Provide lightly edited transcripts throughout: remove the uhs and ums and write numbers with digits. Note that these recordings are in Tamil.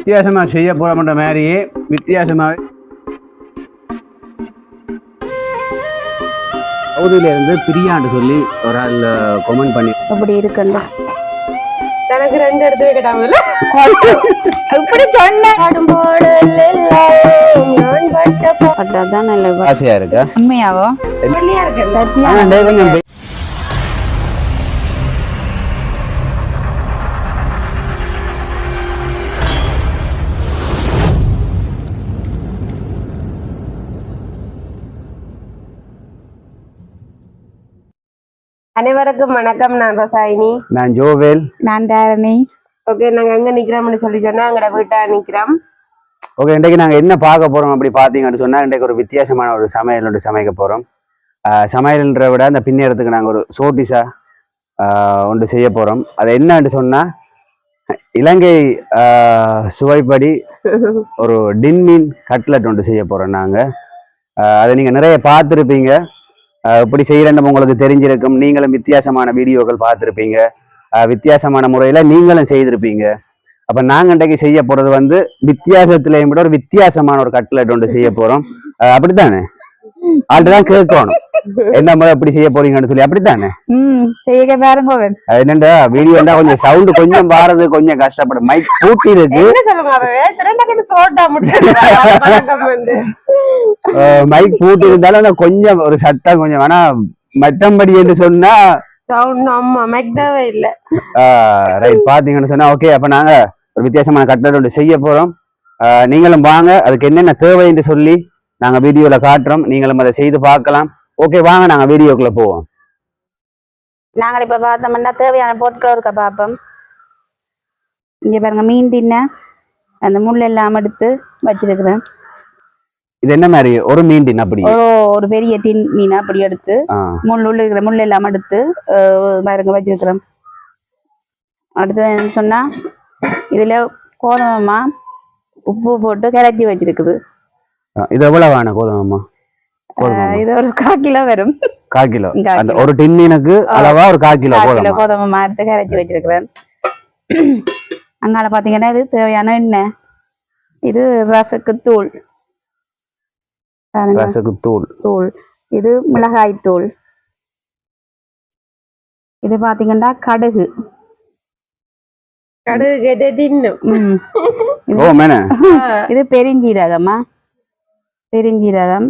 வித்தியாசமா செய்ய போறோம்ன்ற மாதிரியே வித்தியாசமாவே சவுதியில இருந்து பிரியான்னு சொல்லி ஒரு ஆள் கமெண்ட் பண்ணி அப்படி இருக்குல்ல எனக்கு 2 எடுத்து வைக்கட்டாம இப்படி சொன்னேன் ஆசையா இருக்கா உண்மையாவோ கொஞ்சம் அனைவருக்கும் வணக்கம். நான் ரசாயினி. நான் ஜோவேல். நான் தாரணி. ஓகே, நாங்க எங்க நிக்கிறோம்னு சொல்லி சொன்னா எங்கட வீட்டா நிக்கிறோம். ஓகே, இன்றைக்கு நாங்க என்ன பார்க்க போறோம் அப்படி பாத்தீங்கன்னு சொன்னா இன்றைக்கு ஒரு வித்தியாசமான ஒரு சமையல் ஒன்று சமைக்க போறோம். சமையல்ன்ற விட அந்த பின்னேறதுக்கு நாங்கள் ஒரு சோட்டிஸா ஒன்று செய்ய போறோம். அது என்னன்னு சொன்னா இலங்கை சுவைப்படி ஒரு டின்மீன் கட்லெட் ஒன்று செய்ய போறோம். நாங்க அதை நீங்க நிறைய பார்த்துருப்பீங்க. இப்படி செய்யறேன்னு உங்களுக்கு தெரிஞ்சிருக்கும். நீங்களும் வித்தியாசமான வீடியோக்கள் பார்த்துருப்பீங்க. வித்தியாசமான முறையில நீங்களும் செய்திருப்பீங்க. அப்ப நாங்க இன்றைக்கு செய்ய போறது வந்து வித்தியாசத்திலையும் விட ஒரு வித்தியாசமான ஒரு கட்லெட் ஒன்று செய்ய போறோம். அப்படித்தானே? ஆல்ரெடி கேட்கணும் என்ன முறை எப்படி செய்ய போறீங்கன்னு சொல்லி. அப்படித்தானே? செய்ய பாருங்க. என்னண்டா வீடியோண்டா கொஞ்சம் சவுண்ட் கொஞ்சம் பாரது கொஞ்சம் கஷ்டப்படும். மைக் பூட்டி இருக்கு. மைக் பூட்டி இருந்தாலும் கொஞ்சம் ஒரு சத்தம் கொஞ்சம் வேணா மற்றபடி என்று சொன்னா இல்ல. ரைட் பாத்தீங்கன்னு சொன்னா ஓகே. அப்ப நாங்க ஒரு வித்தியாசமான கட்லெட் ஒன்று செய்ய போறோம். நீங்களும் வாங்க. அதுக்கு என்னென்ன தேவை என்று சொல்லி நாங்க வீடியோல காட்டுறோம். நீங்களும் அதை செய்து பார்க்கலாம். ஓகே, வாங்க நாங்க வீடியோக்குள்ள போவோம். நாங்க இப்ப பார்த்தோம்னா தேவையான பொருட்கள் இருக்க பாப்போம். இங்க பாருங்க, மீன் தின்ன அந்த முள் எல்லாம் எடுத்து வச்சிருக்கிறேன். இது என்ன மாதிரி ஒரு மீன் டின்? அப்படி ஒரு பெரிய டின் மீன் அப்படி எடுத்து முள் எல்லாம் எடுத்து பாருங்க வச்சிருக்கிறேன். அடுத்தது சொன்னா இதுல கோதுமைமா உப்பு போட்டு கிளச்சி வச்சிருக்குது. இது எவ்வளவு வேணும் கோதுமைமா? இது ஒரு 1/4 கிலோ வரும். 1/4 கிலோ. அந்த ஒரு டின் மீனுக்கு அளவா ஒரு 1/4 கிலோ கோதுமைமா எடுத்து கிளச்சி வச்சிருக்கிறேன். அங்கால பாத்தீங்கன்னா இது தேவையான எண்ணெய். இது ரசக்கு தூள். தூள். இது மிளகாய் தூள். இது பாத்தீங்கன்னா கடுகு. இது பெருஞ்சீரகமா, பெருஞ்சீரகம்.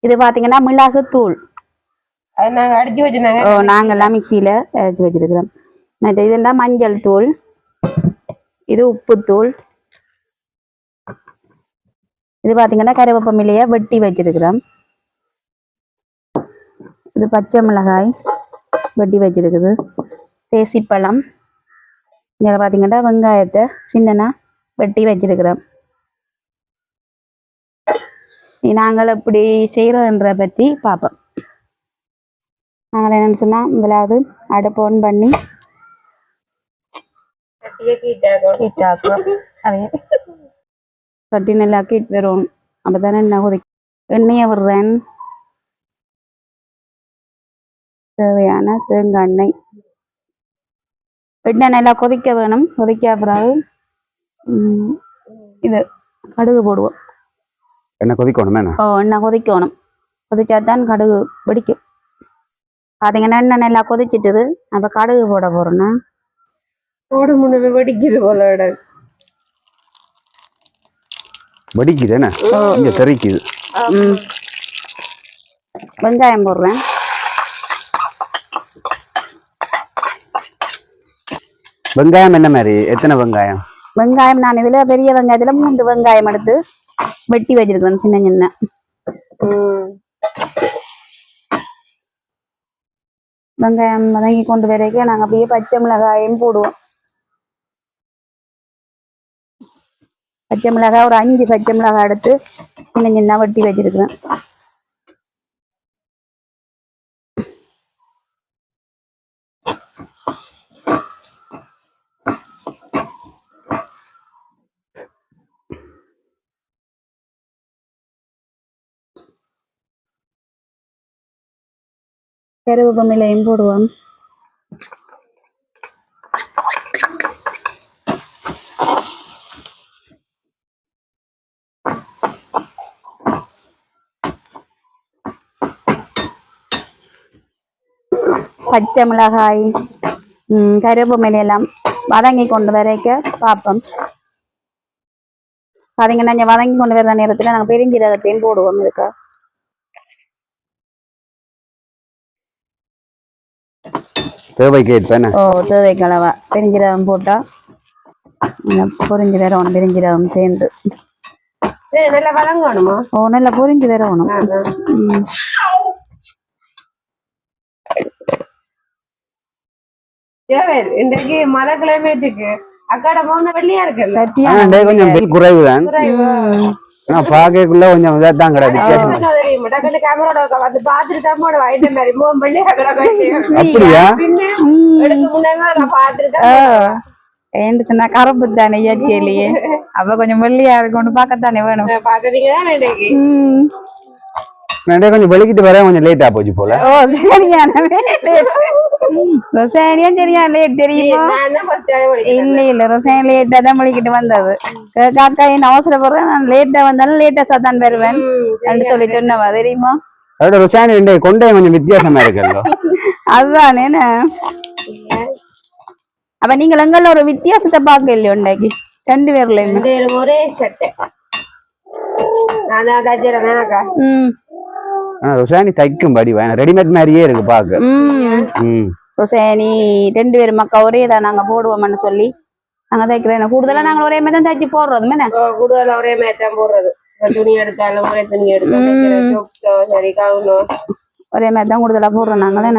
இது பாத்தீங்கன்னா மிளகு தூள். நாங்கெல்லாம் மிக்சியில அரைச்சி வச்சிருக்கிறோம். இதெல்லாம் மஞ்சள் தூள். இது உப்பு தூள். இது பாத்தீங்கன்னா கருவேப்பமிலைய வெட்டி வச்சிருக்கிறோம். இது பச்சை மிளகாய் வெட்டி வச்சிருக்குது. தேசிப்பழம். இங்க பாத்தீங்கன்னா வெங்காயத்தை சின்னனா வெட்டி வச்சிருக்கிறோம். நாங்கள் எப்படி செய்யறதுன்ற பற்றி பார்ப்போம். நாங்கள் என்னன்னு சொன்னா முதலாவது அடுப்பு ஆன் பண்ணி கட்டி நல்லா கீட் வரும். அப்பதானே எண்ணெயை விடுறேன். தேவையான தேங்காய் எண்ணெய். எண்ணெய் நல்லா கொதிக்க வேணும். கொதிக்க பிறகு இது கடுகு போடுவோம். எண்ணெய் கொதிக்கணும். எண்ணெய் கொதிக்கணும். கொதிச்சாதான் கடுகு வெடிக்கும். பாத்தீங்கன்னா எண்ணெய் நல்லா கொதிச்சிட்டுது. அப்ப கடுகு போட போறோம்னா போட முன்னே வெடிக்குது போல. வெடிக்குது என்ன? இங்க தெரிக்குது. வெங்காயம் போடுறேன். வெங்காயம் என்ன மாதிரி? எத்தனை வெங்காயம்? வெங்காயம் நான் இதுல பெரிய வெங்காயத்துல 3 வெங்காயம் எடுத்து வெட்டி வச்சிருக்கிறேன் சின்ன சின்ன. வெங்காயம் வதங்கி கொண்டு வரைக்கும் நாங்க அப்படியே பச்சை மிளகாயும் போடுவோம். பச்சை மிளகாய் ஒரு 5 பச்சை மிளகாய் எடுத்து சின்ன சின்ன வெட்டி வச்சிருக்கிறேன். கருவேப்பமிலையும் போடுவோம். பச்சை மிளகாய் கருவேப்பிலை எல்லாம் வதங்கி கொண்டு வரைக்க பார்ப்போம். பார்த்தீங்கன்னா இங்கே வதங்கி கொண்டு வர்ற நேரத்தில் நாங்கள் பெருஞ்சீரகத்தையும் போடுவோம் இருக்கா. தேவைக்கு ஏற்ப தேவைக்கு அளவா பெருஞ்சீரகம் போட்டா பொரிஞ்சு வரணும். பெருஞ்சீரகம் சேர்ந்து நல்லா வதங்கணுமா? நல்லா பொரிஞ்சு வரணும். இன்றைக்கு மழை கிளைமேட்டுக்கு அக்காட மௌன வெள்ளியா இருக்கு. கொஞ்சம் பில் குறைவுதான். பாக்கக்குள்ள கொஞ்சம் இதான் கிடையாது. சொன்னா கரப்பு தானே இயற்கையிலேயே அப்ப கொஞ்சம் வெள்ளியா இருக்கும்னு பாக்கத்தானே வேணும். கொஞ்சம் வெளிக்கிட்டு வர கொஞ்சம் லேட்டா போச்சு போல. ரொசானியா சரியா லேட் தெரியுமா? இல்ல ரொசானியா லேட்டா தான் வலிக்கிட்டு வந்தது. காக்கா என்ன அவசரப்படுறேன், நான் லேட்டா வந்தாலும் லேட்டா சாத்தான் வருவேன் சொல்லி சொன்னவா தெரியுமா? அதோட ரொசானி கொண்டே கொஞ்சம் வித்தியாசமா இருக்குல்ல. அதுதானே. அப்ப நீங்கள் எங்கள ஒரு வித்தியாசத்தை பார்க்க இல்லையோ இன்றைக்கு ரெண்டு பேர்லயுமே ஒரே சட்டை. ரொசானி தைக்கும் படி ரெடிமேட் மாதிரியே இருக்கு பாக்க. ரொசானி ரெண்டு பேரும் மக்கா ஒரே தான் நாங்க போடுவோம்னு சொல்லி நாங்க தைக்கிறேன். கூடுதலா நாங்க ஒரே மாதிரி தான் தைச்சு போடுறது. கூடுதலா ஒரே மாதிரி தான் போடுறது. துணி எடுத்தாலும் ஒரே துணி எடுத்து சரி காணும் ஒரே மாதிரி தான் கூடுதலா போடுறோம் நாங்களே.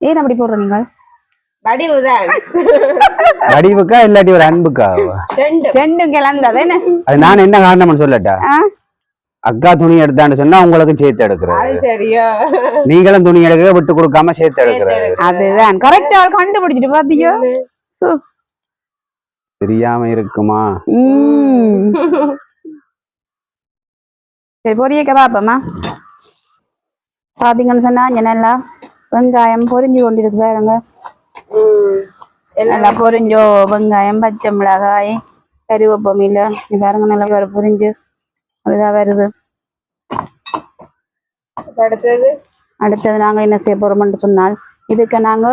ஏன் அப்படி போடுறோம் நீங்க? வடிவுக்கா இல்லாட்டி ஒரு அன்புக்கா? ரெண்டும் கிளந்தது. அது நான் என்ன காரணம்னு சொல்லட்டா? அக்கா துணி எடுத்தான்னு சொன்னா உங்களுக்கும் சேர்த்து எடுக்கிறேன். நீங்களும் துணி எடுக்க விட்டு கொடுக்காம சேர்த்து எடுக்கிறேன். அதுதான் கரெக்டா கண்டுபிடிச்சிட்டு பாத்தீங்க. தெரியாம இருக்குமா? சரி பொரியக்க பாப்பமா. பாத்தீங்கன்னு சொன்னா இங்க நல்லா வெங்காயம் பொரிஞ்சு கொண்டிருக்கு பாருங்க. நல்லா பொரிஞ்சோ வெங்காயம் பச்சை மிளகாய் கருவேப்பிலை பாருங்க நல்லா பொரிஞ்சு அதுதான் வருது. அடுத்தது நாங்க என்ன செய்ய போறோம்னு சொன்னால் இதுக்கு நாங்க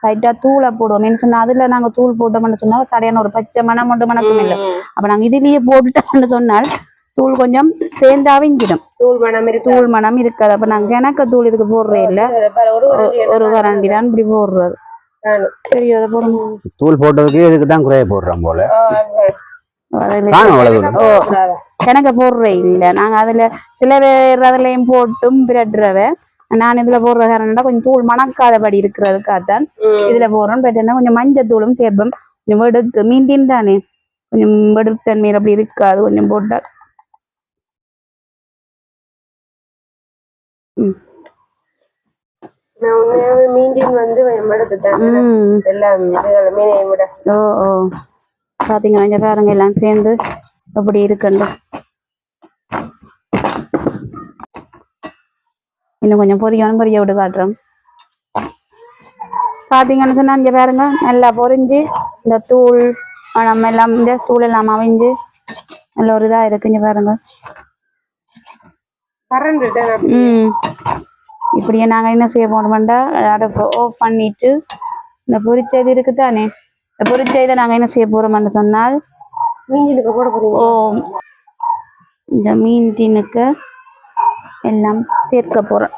லைட்டா தூளை போடுவோம் சொன்னா அதுல நாங்க தூள் போட்டோம்னு சொன்னா சரியான ஒரு பச்சை மனம் மட்டும் மணக்கும் இல்லை. அப்ப நாங்க இதுலயே போட்டுட்டோம்னு சொன்னால் தூள் கொஞ்சம் சேர்ந்து அவிஞ்சிடும். தூள் மனம் இருக்காது. அப்ப நாங்க கிணக்க தூள் இதுக்கு போடுறே இல்ல, ஒரு வரண்டி தான் இப்படி போடுறது. சரி அதை போடுங்க. தூள் போட்டதுக்கு இதுக்கு தான் குறைய போடுறோம் போல. கிணக்க போடுறே இல்ல, நாங்க அதுல சில பேர் அதுலயும் போட்டும் பிரட்டுறவ. நான் இதுல போடுற காரணம்னா கொஞ்சம் தூள் மணக்காதபடி இருக்கிறதுக்காகத்தான் இதுல போடுறோம். பட் என்ன கொஞ்சம் மஞ்சள் தூளும் சேர்ப்போம். கொஞ்சம் வெடுத்து மீண்டின் தானே கொஞ்சம் வெடுத்தன்மையில் அப்படி இருக்காது கொஞ்சம் போட்டால். பாத்தீங்கன்னா பாருங்க எல்லாம் சேர்ந்து அப்படி இருக்குண்டு. இன்னும் கொஞ்சம் பொரியணும், பொரிய விட்டு காட்டுறோம். பாத்தீங்கன்னு சொன்னா இங்க பாருங்க நல்லா பொரிஞ்சு இந்த தூள் நம்ம எல்லாம் இந்த தூள் எல்லாம் அவிஞ்சு நல்ல ஒரு இதா இருக்கு. இங்க பாருங்க இப்படியே நாங்க என்ன செய்ய போனோம்டா அடுப்பு ஆஃப் பண்ணிட்டு இந்த பொரிச்சது இருக்கு தானே, இந்த பொரிச்ச இதை நாங்க என்ன செய்ய போறோம்னு சொன்னால் இந்த மீன் டின்னுக்கு எல்லாம் சேர்க்க போறோம்.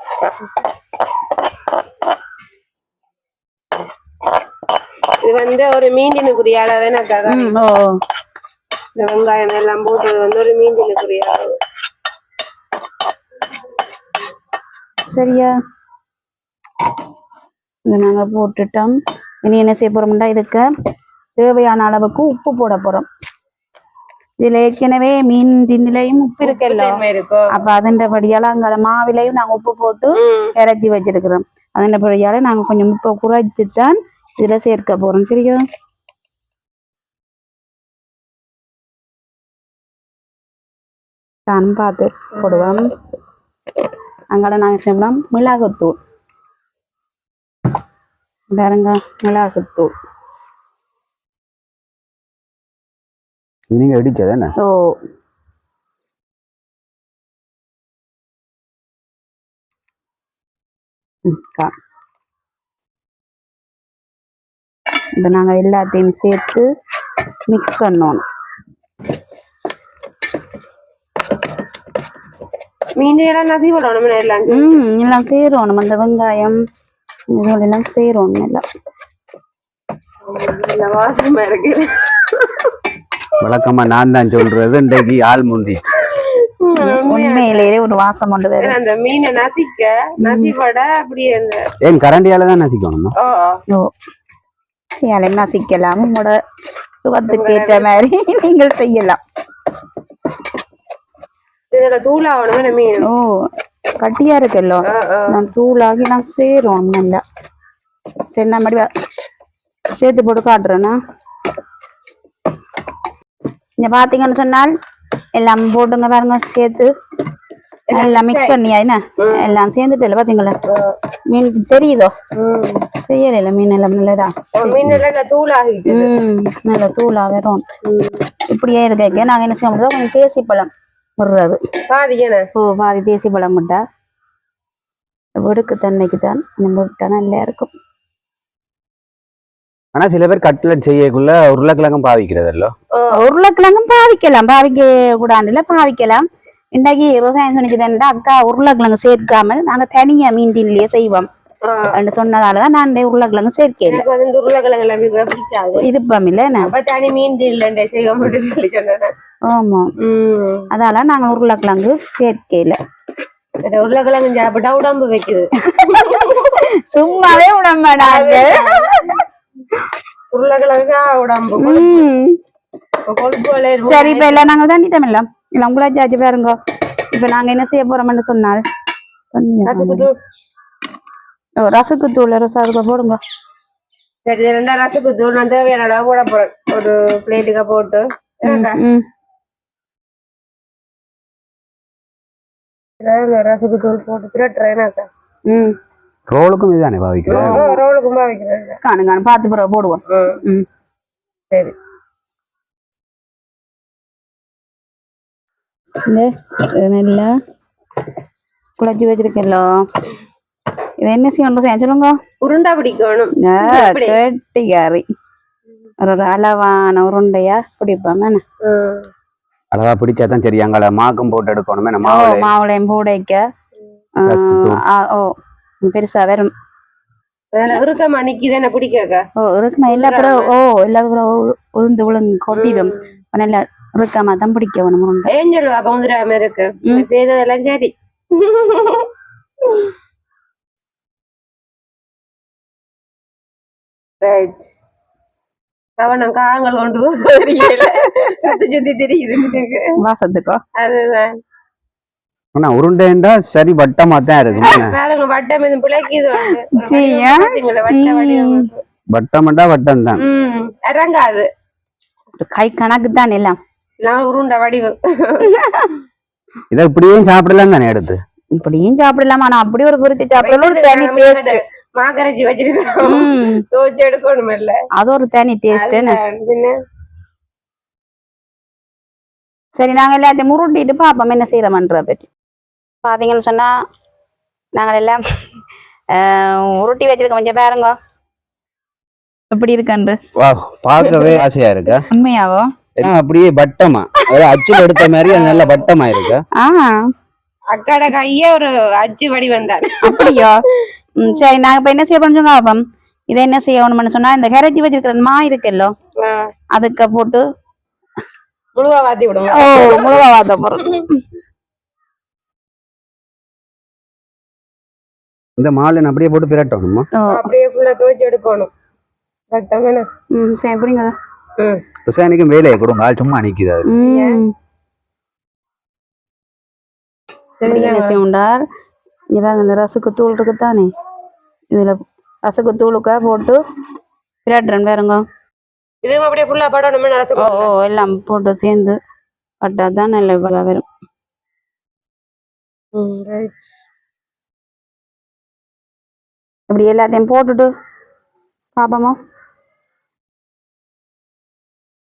இது வந்து ஒரு மீன்டினுக்குரிய அளவு. வெங்காயம் எல்லாம் போட்டு வந்து ஒரு மீன்டினுக்குரிய அளவு. சரியா இதை நாங்க போட்டுட்டோம். இனி என்ன செய்ய போறோம்னா இதுக்கு தேவையான அளவுக்கு உப்பு போட போறோம். இதுல ஏற்கனவே மீன் தின்னிலையும் உப்பு இருக்கല്ലോ, அப்ப அதன்படியால அங்க மாவிலையும் நாங்க உப்பு போட்டு இறக்கி வச்சிருக்கிறோம். அதன்படியால நாங்க கொஞ்சம் உப்பை குறைச்சுத்தான் இதுல சேர்க்க போறோம். சரியா தான் பார்த்து போடுவோம். அங்கால நாங்க செய்யலாம் மிளகுத்தூள். பாருங்க மிளகுத்தூள் நீங்க அடிச்சதானே? இப்போ நாங்கள் எல்லாத்தையும் சேர்த்து மிக்ஸ் பண்ணணும். மீனையெல்லாம் நசி போடணும் எல்லாம் எல்லாம் சேரணும். அந்த வெங்காயம் இதெல்லாம் சேரணும் எல்லாம். வாசமா இருக்கு. வழக்கமா நான் தான் சொல்றது இன்றைக்கு ஆள் முந்தி உண்மையிலேயே ஒரு வாசம் கொண்டு வேற. அந்த மீனை நசிப்பட அப்படியே அந்த ஏன் கரண்டியால தான் நசிக்கணுமா? நசிக்கலாம். உங்களோட சுகத்துக்கு ஏற்ற மாதிரி நீங்கள் செய்யலாம். தூளாகணும் மீன். கட்டியா இருக்குல்லோ, நான் தூளாகி நான் சேரும் நல்லா. சரி, நான் மறுபடியும் சேர்த்து போட்டு காட்டுறேன்னா இங்க பாத்தீங்கன்னு சொன்னால் எல்லாம் போட்டுங்க பாருங்க. சேர்த்து எல்லாம் மிக்ஸ் பண்ணியா என்ன எல்லாம் சேர்ந்துட்டு இல்லை பாத்தீங்களா? மீன் தெரியுதோ? செய்யல மீன் எல்லாம் நல்லடா. நல்ல தூளா வரும். இப்படியே இருக்க நாங்க என்ன செய்ய முடியும், கொஞ்சம் தேசி பழம் விடுறது. பாதி தேசி பழம் விட்டா வெடுக்கு தன்மைக்கு தான் நம்ம விட்டா நல்லா இருக்கும். ஆனா சில பேர் கட்லெட் செய்யக்குள்ள உருளைக்கிழங்கும் பாவிக்கிறதല്ലോ. உருளைக்கிழங்கும் பாவிக்கலாம், பாவிக்க கூடாதுல பாவிக்கலாம். இன்றைக்கு விவசாயம் சொன்னிக்குதுன்னா அக்கா உருளைக்கிழங்கு சேர்க்காமல் நாங்க தனியா மீன்டின்லயே செய்வோம் சொன்னதாலதான் நான் உருளைக்கிழங்கு சேர்க்கல. இருப்பம் இல்ல ஆமா, அதால நாங்க உருளைக்கிழங்கு சேர்க்கல. உருளைக்கிழங்கு சாப்பிட்டா உடம்பு வைக்குது. சும்மாவே உடம்பாடாது உருளைக்கிழங்கு உடம்பு. சரி, இப்ப எல்லாம் நாங்க தாண்டிட்டோம். எல்லாம் இல்ல உங்களா ஜாஜி பாருங்க. இப்ப நாங்க என்ன செய்ய போறோம்னு சொன்னால் ரசக்கு தூள் ரசம் போடுங்க. சரி, 2 ரசக்கு தூள் நான் தேவையான போட போறேன். ஒரு பிளேட்டுக்கு போட்டு ரசக்கு தூள் போட்டு திரட்டுறேனாக்கா. ரோலுக்கும் இதுதானே பாவிக்கிறேன். ரோலுக்கும் பாவிக்கிறேன். காணு பார்த்து பிறகு போடுவோம். சரி, நல்லா குழச்சி வச்சிருக்கேன்லோ. இது என்ன செய்யணும் சொல்லுங்க. உருண்டை பிடிக்கணும். கெட்டிக்காரி ஒரு அளவான உருண்டையா பிடிப்போம். அளவா பிடிச்சாதான் சரி. அங்கால மாக்கும் போட்டு எடுக்கணுமே. மாவுளையும் போடைக்க பெருசா வரும். இருக்குமா நிக்கிதானே பிடிக்காக்கா? இருக்குமா எல்லா பிறகு எல்லாத்துக்கும் உளுந்து உளுந்து கொட்டிடும். நல்லா இருக்கமா தான் பிடிக்க வேணும். ஏன் சொல்லுவா பவுந்துராம இருக்கு செய்ததெல்லாம் சரி. கவனம் காங்கள் கொண்டு சுத்தி சுத்தி தெரியுது வாசத்துக்கோ. அதுதான் ஆனா உருண்டைண்டா சரி வட்டமா தான் இருக்கு. பாருங்க வட்டம் இது பிழைக்குது. வட்டம்டா வட்டம் தான் இறங்காது. கை கணக்கு தான் எல்லாம் உருண்டை வடிவம். இதை இப்படியும் சாப்பிடலாம் தானே எடுத்து இப்படியும் சாப்பிடலாம். ஆனா அப்படி ஒரு பொரிச்சு சாப்பிடலாம். மாக்கரைச்சி வச்சிருக்கோம், தோச்சு எடுக்கணும் இல்ல, அது ஒரு தனி டேஸ்ட். சரி, நாங்க எல்லாத்தையும் முருட்டிட்டு பாப்போம் என்ன செய்யறோம்ன்ற பற்றி. பாத்தீங்கன்னு சொன்னா நாங்கள் எல்லாம் உருட்டி வச்சிருக்கோம். கொஞ்சம் பாருங்க எப்படி இருக்கன்று. பார்க்கவே ஆசையா இருக்கா? உண்மையாவோ? அப்படியே வட்டமா அச்சில் எடுத்த மாதிரி நல்ல வட்டமா இருக்கா? அக்காட கையே ஒரு அச்சு வடி வந்தார். அப்படியோ? சரி, நாங்க இப்ப என்ன செய்ய போறோம் பாப்போம். இதை என்ன செய்யணும்னு சொன்னா இந்த கரைச்சி வச்சிருக்கிற மா இருக்குல்லோ அதுக்கு போட்டு முழுவா வாத்தி விடுவோம். முழுவா வாத்த போறோம். இந்த மாலை அப்படியே போட்டு பிரட்டணுமா? அப்படியே ஃபுல்லா தோச்சு எடுக்கணும். வட்டமேனா? சரி, எப்படிங்க? சுசானிக்கும் வேலையை கொடுங்க, ஆள் சும்மா நிக்குது. உண்டார் இந்த ரசுக்கு தூள் இருக்குத்தானே, இதுல ரசுக்கு தூளுக்கா போட்டு பிரட்டுறேன் பாருங்க. இதுவும் அப்படியே ஃபுல்லா படணும். எல்லாம் போட்டு சேர்ந்து பட்டாதான் நல்ல வரும். இப்படி எல்லாத்தையும் போட்டுட்டு பாப்போமா?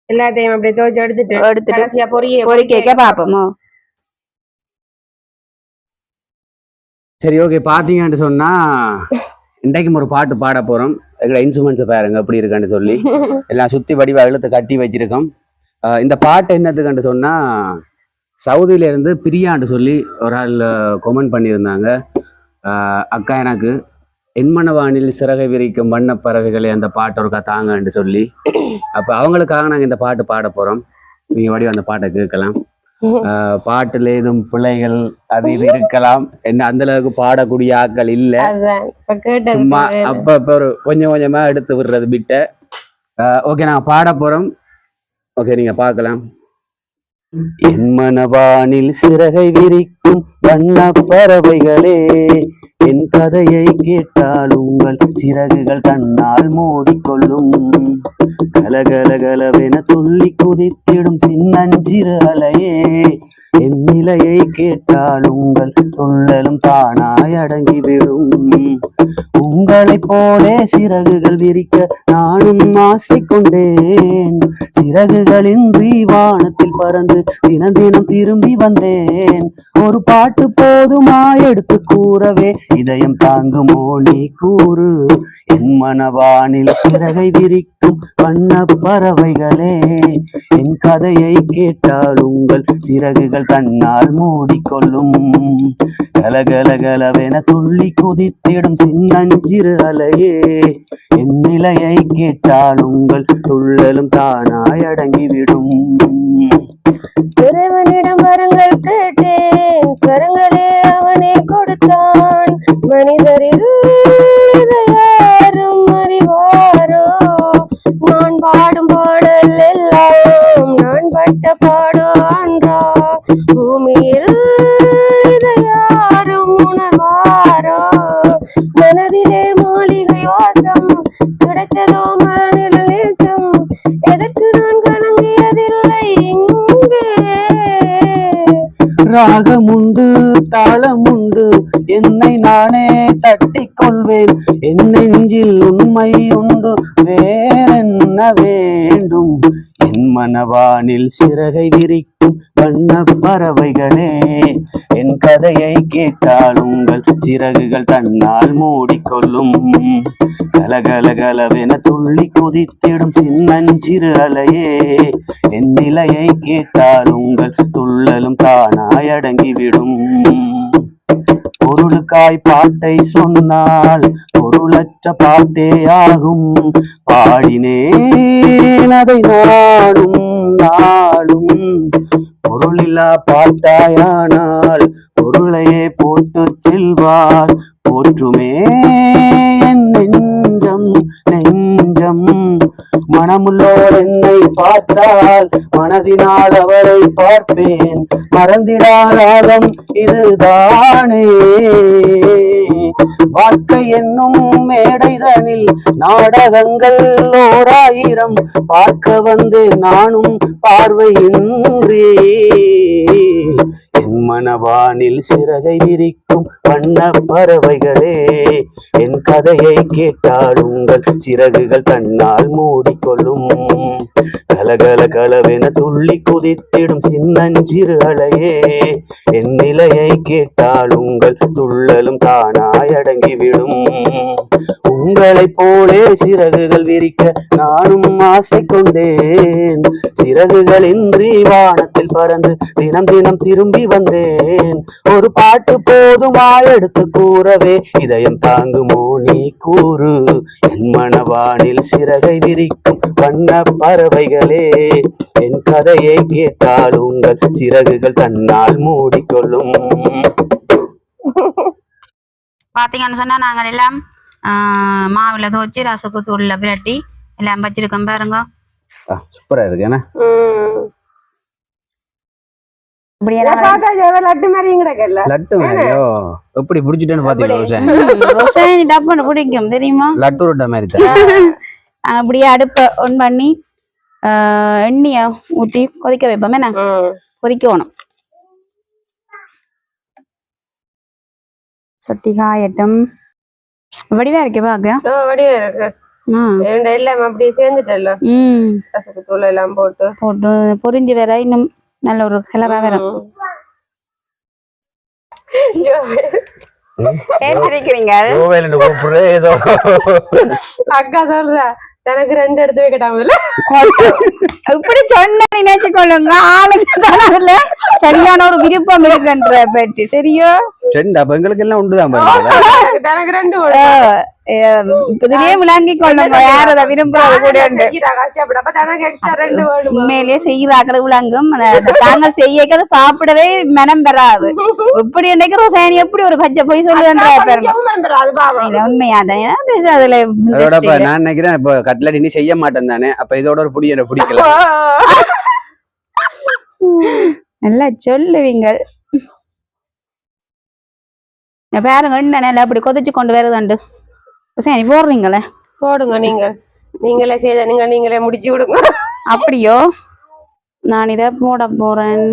எல்லாத்தையும் அப்படியே தோச்சு எடுத்துட்டு பொறிக்க பாப்போமா? சரி ஓகே, பார்த்தீங்கன்னு சொன்னா இன்றைக்கும் ஒரு பாட்டு பாட போறோம். எங்களை இன்ஸ்ட்ருமெண்ட்ஸை பாருங்க எப்படி இருக்கான்னு சொல்லி எல்லாம் சுத்தி வடிவா இழுத்து கட்டி வச்சிருக்கோம். இந்த பாட்டு என்னத்துக்குன்னு சொன்னா சவுதியில இருந்து பிரியான்னு சொல்லி ஒரு ஆள் கமெண்ட் பண்ணியிருந்தாங்க. அக்கா எனக்கு என்மனவானில் சிறகை விரிக்கும் வண்ண பறவைகளை அந்த பாட்டு ஒருக்கா தாங்கன்னு சொல்லி, அப்ப அவங்களுக்காக நாங்க இந்த பாட்டு பாட போறோம். நீங்க வடிவ அந்த பாட்டை கேட்கலாம். பாட்டுல ஏதும் பிள்ளைகள் அது இது இருக்கலாம், என்ன அந்த அளவுக்கு பாடக்கூடிய ஆட்கள் இல்ல, சும்மா அப்ப ஒரு கொஞ்சம் கொஞ்சமா எடுத்து விடுறது பிட்ட. ஓகே, நாங்க பாட போறோம். ஓகே, நீங்க பார்க்கலாம். என் மனவானில் சிறகை விரிக்கும் வண்ண பறவைகளே, என் கதையை கேட்டால் உங்கள் சிறகுகள் தன்னால் மூடிக்கொள்ளும். கலகலகலவென துள்ளி குதித்திடும் சின்னஞ்சிறு அலையே, என் நிலையை கேட்டால் உங்கள் துள்ளலும் தானாய் அடங்கிவிடும். உங்களைப் போலே சிறகுகள் விரிக்க நானும் ஆசை கொண்டேன். சிறகுகளின்றி வானத்தில் பறந்து தினம் தினம் திரும்பி வந்தேன். ஒரு பாட்டு போதுமா எடுத்து கூறவே, இதயம் தாங்குமோ நீ கூறு. என் மனவானில் சிறகை விரிக்கும் வண்ண பறவைகளே, என் கதையை கேட்டால் உங்கள் சிறகுகள் தன்னால் மூடிக்கொள்ளும். கலகலகலவென துள்ளி குதித்திடும் சின்னஞ்சிறு அலையே, என் நிலையை கேட்டால் உங்கள் துள்ளலும் தானாய் அடங்கிவிடும். இறைவனிடம் வரங்கள் கேட்டேன், ஸ்வரங்களே அவனே கொடுத்தான். மனிதரில் இதை யாரும் அறிவாரோ? நான் பாடும் பாடல் எல்லாம் நான் பட்ட பாடோ அன்றா? பூமியில் இதை யாரும் உணர்வாரோ? மனதிலே மாளிகை வாசம் கிடைத்ததோ மனநில நேசம், எதற்கு நான் கலங்கியதில்லை இங்கே. ராகமுண்டு தாளமுண்டு என்னை நானே தட்டிக் கொள்வேன். என் நெஞ்சில் உண்மை உண்டு, வேறென்ன வேண்டும். என் மனவானில் சிறகை விரிக்கும் வண்ண பறவைகளே, என் கதையை கேட்டால் உங்கள் சிறகுகள் தன்னால் மூடிக்கொள்ளும். கலகலகலவென துள்ளி குதித்திடும் சின்னஞ்சிறு அலையே, என் நிலையை கேட்டால் உங்கள் துள்ளலும் தானாய் அடங்கிவிடும். பொருளுக்காய் பாட்டை சொன்னால் பொருளற்ற பாட்டே ஆகும். பாடினேன் அதை நாடும் நாடும். பொருளில்லா பாட்டாயானால் பொருளையே போட்டு செல்வார். போற்றுமே என் நெஞ்சம் நெஞ்சம். மனமுள்ளோர் என்னை பார்த்தால் மனதினால் அவரை பார்ப்பேன். மறந்திடாராகம் இதுதானே. வாழ்க்கை என்னும் மேடைதனில் நாடகங்கள் 1000 பார்க்க வந்து நானும் பார்வையின்றி. என் மனவானில் சிறகை விரிக்கும் வண்ண பறவைகளே, என் கதையை கேட்டால் உங்கள் சிறகுகள் தன்னால் மூடிக்கொள்ளும். கலகல கலவென துள்ளி குதித்திடும் சின்னஞ்சிறு அலையே, என் நிலையை கேட்டால் உங்கள் துள்ளலும் தானாய் அடங்கிவிடும். உங்களைப் போலே சிறகுகள் விரிக்க நானும் ஆசை கொண்டேன். சிறகுகளின்றி வானத்தில் பறந்து தினம் தினம் திரும்பி வந்தேன். ஒரு பாட்டு போதுமா எடுத்து கூறவே, இதயம் தாங்குமோ நீ கூறு. என் மனவானில் சிறகை விரிக்கும் வண்ண பறவைகளே, என் கதையை கேட்டால் உங்கள் சிறகுகள் தன்னால் மூடிக்கொள்ளும். பாத்தீங்கன்னு சொன்னா நாங்கள் எல்லாம் மாவுல துவச்சி ரசகுத்தூள்ல பிரட்டி எல்லாம் வச்சிருக்கோம் பாருங்க. சூப்பரா இருக்கு. என்ன லட்டு மாதிரி லட்டு மாதிரியோ எப்படி பிடிச்சிட்டேன்னு பாத்தீங்கன்னா டப்புன்னு பிடிக்கும் தெரியுமா? லட்டு ரொட்ட மாதிரி நாங்க அப்படியே அடுப்ப ஒன் பண்ணி எண்ணெய ஊத்தி கொதிக்க வைப்போமே. நான் கொதிக்கணும். சட்டி காயட்டும். வடிவா இருக்கு பாக்க. வடிவா இருக்கு. எல்லாம் அப்படியே சேர்ந்துட்டல்ல. ரசகுத்தூள் எல்லாம் போட்டு பொரிஞ்சு வேற இன்னும் நல்ல ஒரு கலரா வரும். ஏன் சிரிக்கிறீங்க கோவையில கூப்பிடுறது ஏதோ அக்கா சொல்றா எனக்கு 2 எடுத்து வைக்கட்டாமல இப்படி சொன்ன நினைச்சு கொள்ளுங்க ஆளுங்க தான் அதுல சரியான ஒரு விருப்பம் இருக்குன்ற பற்றி சரியோ ரெண்டு அப்ப எங்களுக்கு எல்லாம் உண்டுதான் பாருங்க எனக்கு 2 இப்பதிலே விளங்கி கொள்ளுங்க யார் அதை விரும்புறது கூட உண்டு. எனக்கு எக்ஸ்ட்ரா 2 வேணும் உண்மையிலேயே செய்யறாக்கள் விளங்கும் தாங்கள் செய்யக்கிறது சாப்பிடவே மனம் பெறாது இப்படி நினைக்கிற சேனி எப்படி ஒரு பச்சை போய் சொல்லுன்ற அது பாவம் உண்மையாதான் பேச அதுல அதோட இப்ப நான் நினைக்கிறேன் இப்ப கட்லட் இனி செய்ய மாட்டேன் தானே அப்ப இதோட ஒரு புடி என்ன பிடிக்கல நல்லா சொல்லுவீங்க பாருங்க என்ன அப்படி கொதிச்சு கொண்டு வருதுண்டு சரி போடுறீங்களே போடுங்க நீங்களே செய்த நீங்களே முடிச்சு விடுங்க அப்படியோ நான் இதை போட போறேன்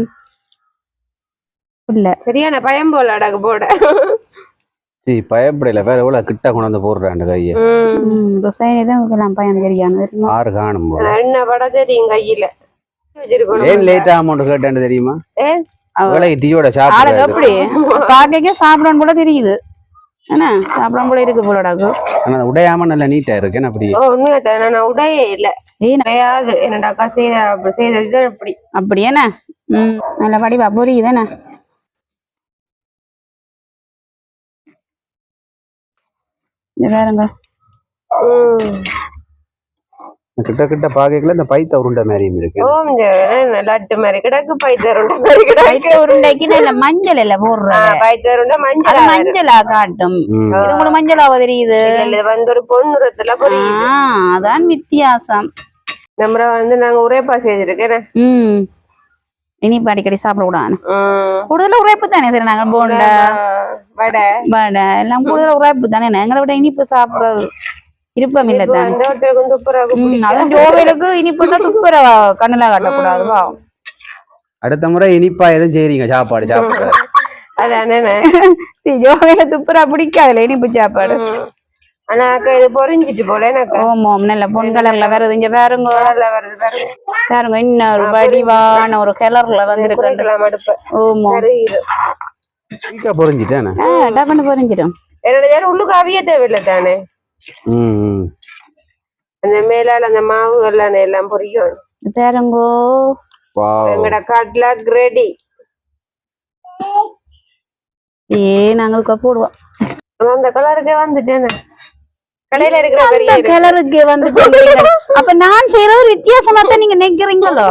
இல்ல சரியான பயம் போல அடகு போட பயப்படல வேற எவ்வளவு கிட்ட கொண்டாந்து போடுறான் கைய தான் பையன் தெரியாம தெரியுமா ஆறு காணும் என்ன பட தெரியும் கையில ஏன் லேட்டா அமௌண்ட் கேட்டேன்னு தெரியுமா டீயோட ஆளுங்க சாப்பிடுறது எப்படி பாக்க சாப்பிடணும் கூட தெரியுது என்ன சாப்பிடணும் கூட இருக்கு போலடாக்கு ஆனா உடையாம நல்ல நீட்டா இருக்கு அப்படி உண்மையா நான் உடையே இல்ல கிடையாது என்னடாக்கா செய்தது அப்படி அப்படி என்ன நல்ல படிவா புரியுது என்ன வேறங்க கிட்ட கிட்ட பாக்கல இந்த பைத்த உருண்டை மாதிரியும் இருக்கு லட்டு மாதிரி கிடக்கு பைத்த உருண்டை மாதிரி கிடக்கு உருண்டைக்கு நல்ல மஞ்சள் இல்ல போடுறேன் பைத்த உருண்டை மஞ்சள் மஞ்சளா காட்டும் இது கூட மஞ்சளாவ தெரியுது வந்து ஒரு பொன்னுரத்துல புரியுது அதான் வித்தியாசம் நம்ம வந்து நாங்க உரைப்பா செய்திருக்கேன் இனிப்பு அடிக்கடி சாப்பிட கூடாது கூடுதல உரைப்பு தானே சரி நாங்க போண்டா வடை எல்லாம் கூடுதல உரைப்பு தானே எங்களை விட இனிப்பு சாப்பிடுறது விருப்பம் இல்ல தானே ஜோவேலுக்கு இனிப்புன்னா துப்புர கண்ணுல காட்டக்கூடாதுவா அடுத்த முறை இனிப்பா எதுவும் செய்றீங்க சாப்பாடு சாப்பிடுற அதானே சரி ஜோவேல துப்புரா பிடிக்காதுல இனிப்பு சாப்பாடு ஆனா இது பொறிஞ்சிட்டு போல எனக்கு ஓமோம் நல்ல பொன் கலர்ல வருது இங்க பாருங்க பாருங்க இன்னொரு வடிவான ஒரு கலர்ல வந்துருக்கு ஓமோ பொறிஞ்சிட்டேன் டக்குன்னு பொறிஞ்சிடும் என்னோட உள்ளுக்கு அவிய தேவையில்லை தானே அந்த மேலால அந்த மாவுகள் எல்லாம் பொரியும் பாருங்கோ எங்கட கட்லட் ரெடி நாங்களுக்கு போடுவோம் அந்த கலருக்கே வந்துட்டேன் கடையில இருக்கிற பெரிய கலருக்கு வந்து அப்ப நான் செய்யறது ஒரு வித்தியாசமா தான் நீங்க நினைக்கிறீங்களோ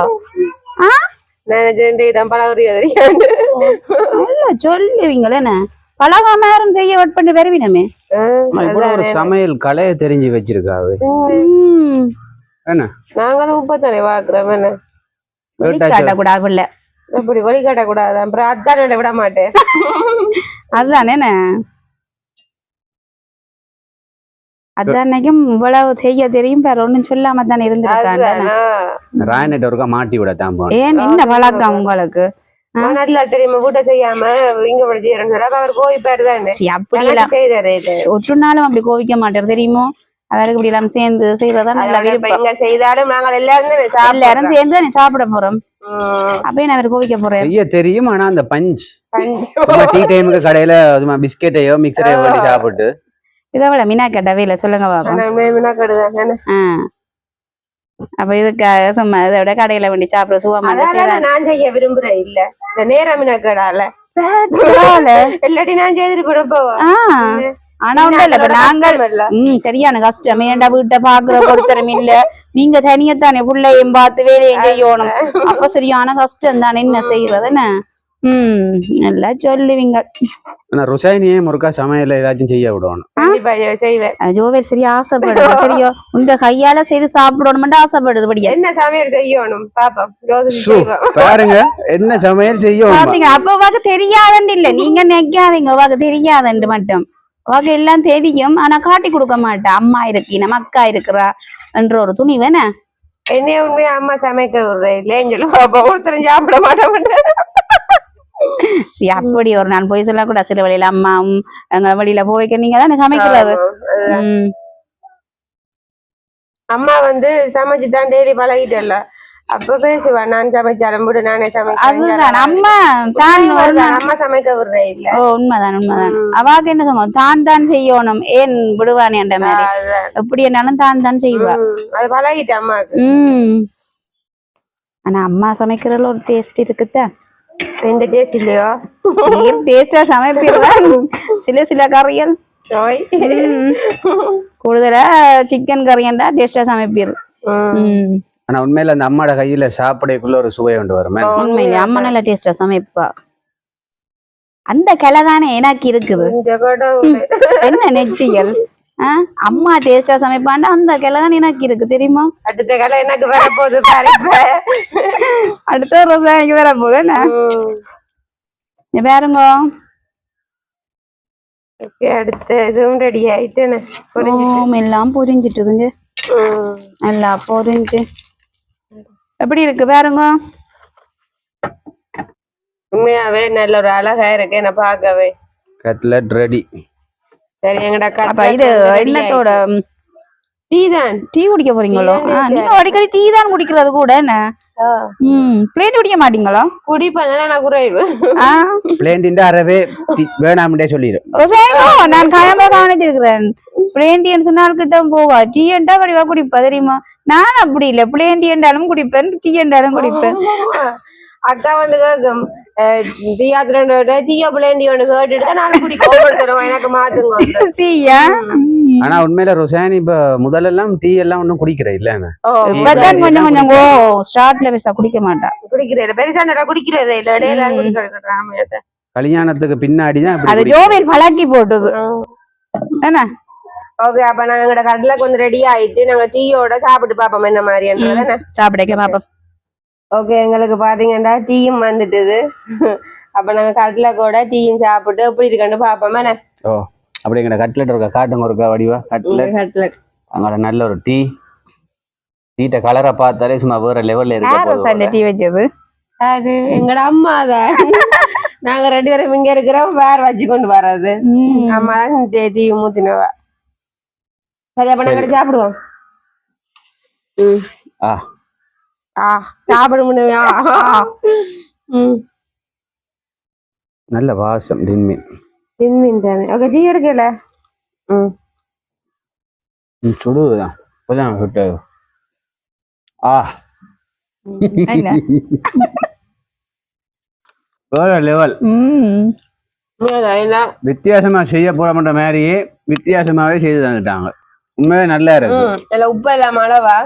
சொல்லுவீங்களே பலகாம யாரும் செய்ய வட் பண்ணி வருவினமே ஒரு சமையல் கலையை தெரிஞ்சு வச்சிருக்காவே நாங்களும் உப்பத்தானே பாக்குறோம் என்ன காட்டக்கூடாது இல்ல இப்படி ஒளி காட்டக்கூடாது அப்புறம் அதான் விட மாட்டேன் அதுதானே அதானைக்கும் இவ்வளவு செய்ய தெரியும் பேர் ஒண்ணும் சொல்லாம தானே இருந்திருக்காங்க மாட்டி விட தான் ஏன் என்ன பழக்கம் உங்களுக்கு நல்லா தெரியுமா வீட்டை செய்யாம இங்க அவர் கோவிப்பாரு தானே ஒரு நாளும் அப்படி கோவிக்க மாட்டார் தெரியுமோ அவருக்கு இப்படி எல்லாம் சேர்ந்து செய்யறதா நல்லா விருப்பம் செய்தாலும் நாங்கள் எல்லாரும் சேர்ந்து நீ சாப்பிட போறோம் அப்பயே நான் கோவிக்க போறேன் செய்ய தெரியும் ஆனா அந்த பஞ்ச் டீ டைமுக்கு கடையில பிஸ்கெட்டையோ மிக்சரையோ பண்ணி சாப்பிட்டு இதோட மீனாக்கட்டவே இல்ல சொல்லுங்க பாப்போம் அப்ப இதுக்காக சும்மா இதோட கடையில வேண்டி சாப்பிட சுகமா நான் செய்ய விரும்புறேன் இல்ல இந்த நேரா மீனாக்கடால இல்லாட்டி நான் செய்துட்டு கூட போவோம் ஆனா ஒண்ணும் இல்ல இப்ப நாங்கள் சரியான கஷ்டம் ஏன்டா வீட்டை பாக்குற ஒருத்தரும் இல்ல நீங்க தனியத்தானே பிள்ளையும் பார்த்து வேலையும் செய்யணும் அப்ப சரியான கஷ்டம் தானே என்ன செய்யறது என்ன நல்லா சொல்லுவீங்க ருசாயினியே முருக்கா சமையல ஏதாச்சும் செய்ய விடணும் செய்வேன் ஜோவேல் சரியா ஆசைப்படுது சரியோ உங்க கையால செய்து சாப்பிடணும் ஆசைப்படுது படியா என்ன சமையல் செய்யணும் பாப்போம் பாருங்க என்ன சமையல் செய்யும் பாத்தீங்க அப்ப வாக்கு தெரியாதுன்னு இல்ல நீங்க நினைக்காதீங்க வாக்கு தெரியாதுன்னு மட்டும் வாக்கு எல்லாம் தெரியும் ஆனா காட்டி கொடுக்க மாட்டேன் அம்மா இருக்கு நம்ம அக்கா இருக்கிறா என்ற ஒரு துணி வேணா என்ன உண்மையா அம்மா சமைக்க விடுறேன் இல்லைன்னு சொல்லுவோம் ஒருத்தரும் சாப்பிட மாட்டேன் சரி அப்படி ஒரு நாள் போய் சொல்லக்கூட சில வழியில அம்மாவும் எங்க வழியில போய்க்க நீங்க தானே சமைக்கிறது அம்மா வந்து சமைச்சுதான் டெய்லி பழகிட்டல அப்ப பேசுவா நான் சமைச்சாலும் விடு நானே அதுதான் சமைக்கிறேன் அம்மா தான் அம்மா சமைக்க விடுறே இல்ல. உண்மைதான் அவாக்கு என்ன சொல்லுவோம் தான் செய்யணும் ஏன் விடுவானே என்ற மாதிரி எப்படி என்னாலும் தான் செய்வா. அது பழகிட்டு அம்மாக்கு. ஆனா அம்மா சமைக்கிறதுல ஒரு டேஸ்ட் இருக்குதான். எந்த டேஸ்ட் இல்லையோ டேஸ்டா சமைப்பிடுவேன். சில கறிகள் கூடுதலா சிக்கன் கறியண்டா டேஸ்டா சமைப்பீர். ஆனா உண்மையில அந்த அம்மாட கையில சாப்பிடக்குள்ள ஒரு சுவை கொண்டு வரும். உண்மையில அம்மா நல்லா டேஸ்டா சமைப்பா. அந்த கிளை தானே எனக்கு இருக்குது. என்ன நெச்சியல் அம்மா டேஸ்டா சமைப்பாண்டா அந்த கிளை தான் எனக்கு இருக்கு தெரியுமா. அடுத்த கிளை எனக்கு வரப்போகுது. அடுத்த ரோசாய்க்கு வரப்போகுது. என்ன பாருங்க அடுத்த இதுவும் ரெடி ஆயிட்டு எல்லாம் பொரிஞ்சிட்டுதுங்க. நல்லா பொரிஞ்சு எப்படி இருக்கு பாருங்க. உண்மையாவே நல்ல ஒரு அழகா இருக்கு என்ன பார்க்கவே. Cutlet ready. சரி எங்கடா இது என்னத்தோட டீ தான். டீ குடிக்க போறீங்களோ? நீங்க அடிக்கடி டீ தான் குடிக்கிறது கூட என்ன? பிளேட் குடிக்க மாட்டீங்களோ? குடிப்பேன் நான் குறைவு. பிளேண்டின் அறவே வேணாம்னே சொல்லிடும். நான் கயமா கவனிச்சிருக்கிறேன். பிளேண்டியன் சொன்னால் கிட்ட போவா டீ என்றா வடிவா குடிப்பா தெரியுமா. நான் அப்படி இல்ல பிளேண்டி என்றாலும் குடிப்பேன் டீ என்றாலும் குடிப்பேன். அக்கா வந்து கேட்கும் டீயா பிளேண்டி ஒண்ணு கேட்டுட்டு நானும் குடிக்கிறோம் எனக்கு மாத்துங்க. ஆனா உண்மையில ரோசானி இப்ப முதல்ல எல்லாம் டீ எல்லாம் ஒன்னும் குடிக்கிற இல்ல கொஞ்சம் கொஞ்சம் ஸ்டார்ட்ல பெருசா குடிக்க மாட்டா. குடிக்கிறேன் பெருசா குடிக்கிறதே இல்ல இடையில குடிக்கிறேன். கல்யாணத்துக்கு பின்னாடிதான் அது ஜோவில் பழக்கி போட்டது என்ன. ஓகே அப்ப நாங்க எங்கட கடலை கொஞ்சம் ரெடி ஆயிட்டு நாங்க டீயோட சாப்பிட்டு பாப்போம் என்ன மாதிரி சாப்பிட பாப்போம். ஓகே எங்களுக்கு பாத்தீங்கன்னா டீயும் வந்துட்டுது. அப்ப நாங்க கடலை கூட டீயும் சாப்பிட்டு எப்படி இருக்குன்னு பாப்போம். ஓ அப்படி எங்கட கட்லெட் இருக்கா காட்டுங்க இருக்கா வடிவா கட்லெட் அங்க நல்ல ஒரு டீட்ட கலரை பார்த்தாலே சும்மா வேற லெவல்ல இருக்கு. டீ வச்சது அது எங்கட அம்மா தான். நாங்க 2 பேரும் இங்க இருக்கிறோம் வேற வச்சு கொண்டு வர்றது. அம்மா தான் டீ ஊத்தினவா. சரி அப்ப நாங்க சாப்பிடுவோம். சாப்பிட முடியா நல்ல வாசம் தின்மீன் தானே. ஓகே டீ எடுக்கல சுடுதான் இப்பதான் சுட்டு. வேற லெவல். வித்தியாசமா செய்ய போற மாதிரியே வித்தியாசமாவே செய்து தந்துட்டாங்க. உண்மையே நல்லா இருக்கு. இல்ல உப்பு இல்லாம அளவா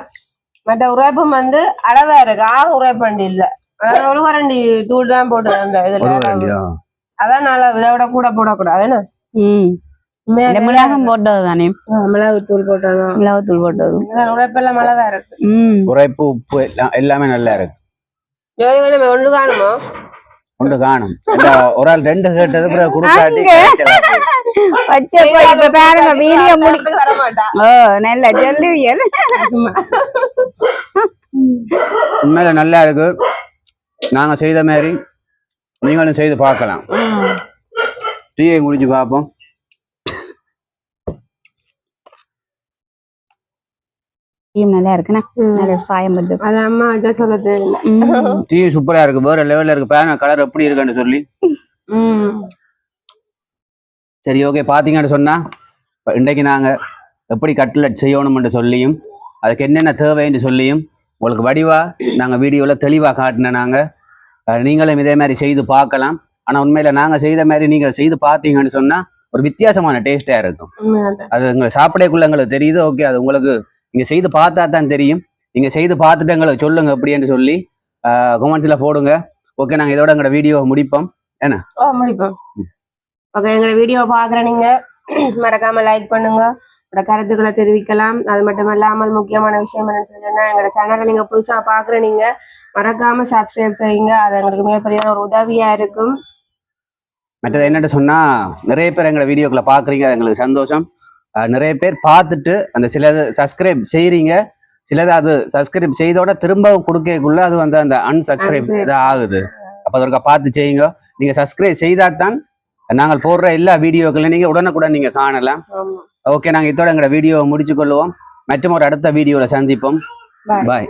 மற்ற உரைப்பும் வந்து அளவா இருக்கு. உரைப்பண்டி இல்ல ஒரு கரண்டி தூள் தான் போட்டு அந்த இதுல அதான் நல்லா இதை விட கூட போடக்கூடாது. என்ன மிளகும் போட்டது தானே மிளகு தூள் போட்டது மிளகுத்தூள் போட்டது உரைப்பெல்லாம் அளவா இருக்கு. உரைப்பு உப்பு எல்லாமே நல்லா இருக்கு. ஒண்ணு காணுமோ ஒன்று காணும். ஒரு ஆள் 2 கேட்டது குடுக்காட்டி பாருங்க வீடியோ முடிக்க வர மாட்டா. நல்ல சொல்லுவியல் உண்மையில நல்லா இருக்கு. நாங்க செய்த மாதிரி நீங்களும் செய்து பார்க்கலாம். டீயை குடிச்சு பார்ப்போம். நல்லா இருக்குண்ணா நல்ல சாயம் வந்து அம்மா சொல்ல தெரியல. டீ சூப்பரா இருக்கு. வேற லெவல்ல இருக்கு. பாருங்க கலர் எப்படி இருக்குன்னு சொல்லி. சரி ஓகே பாத்தீங்கன்னு சொன்னா இன்றைக்கு நாங்க எப்படி கட்லெட் செய்யணும்னு சொல்லியும் அதுக்கு என்னென்ன தேவைன்னு சொல்லியும் உங்களுக்கு வடிவா நாங்க வீடியோல தெளிவா காட்டின. நாங்க நீங்களும் இதே மாதிரி செய்து பார்க்கலாம். ஆனா உண்மையில நாங்க செய்த மாதிரி நீங்க செய்து பார்த்தீங்கன்னு சொன்னா ஒரு வித்தியாசமான டேஸ்டா இருக்கும். அது உங்களுக்கு சாப்பிடக்குள்ள எங்களுக்கு தெரியுது. ஓகே அது உங்களுக்கு நீங்க செய்து பார்த்தா தான் தெரியும். நீங்க செய்து பார்த்துட்டு எங்களுக்கு சொல்லுங்க எப்படின்னு சொல்லி கமெண்ட்ஸ்ல போடுங்க. ஓகே நாங்க இதோட எங்களோட வீடியோவை முடிப்போம். என்ன முடிப்போம். ஓகே எங்களோட வீடியோ பாக்குற நீங்க மறக்காம லைக் பண்ணுங்க. கருத்துக்களை தெரிவிக்கலாம். அது மட்டும் இல்லாமல் முக்கியமான விஷயம் என்னன்னு சொன்னா எங்களோட சேனலை நீங்க புதுசா பாக்குற நீங்க மறக்காம சப்ஸ்கிரைப் செய்யுங்க. அது எங்களுக்கு மிகப்பெரிய ஒரு உதவியா இருக்கும். மற்றது என்னட்டு சொன்னா நிறைய பேர் எங்களோட வீடியோக்களை பாக்குறீங்க. எங்களுக்கு சந்தோஷம். நிறைய பேர் பார்த்துட்டு அந்த சிலது சப்ஸ்கிரைப் செய்யறீங்க. சிலது அது சப்ஸ்கிரைப் செய்தோட திரும்பவும் கொடுக்கக்குள்ள அது வந்து அந்த அன்சப்ஸ்கிரைப் ஆகுது. அப்ப அதற்கா பார்த்து செய்யுங்க. நீங்க சப்ஸ்கிரைப் செய்தாதான் நாங்கள் போடுற எல்லா வீடியோக்களையும் நீங்க உடனுக்குடன் நீங்க காணலாம். ஓகே நாங்க இதோட எங்களோட வீடியோவை முடிச்சு கொள்ளுவோம். மற்றும் ஒரு அடுத்த வீடியோல சந்திப்போம். பாய்.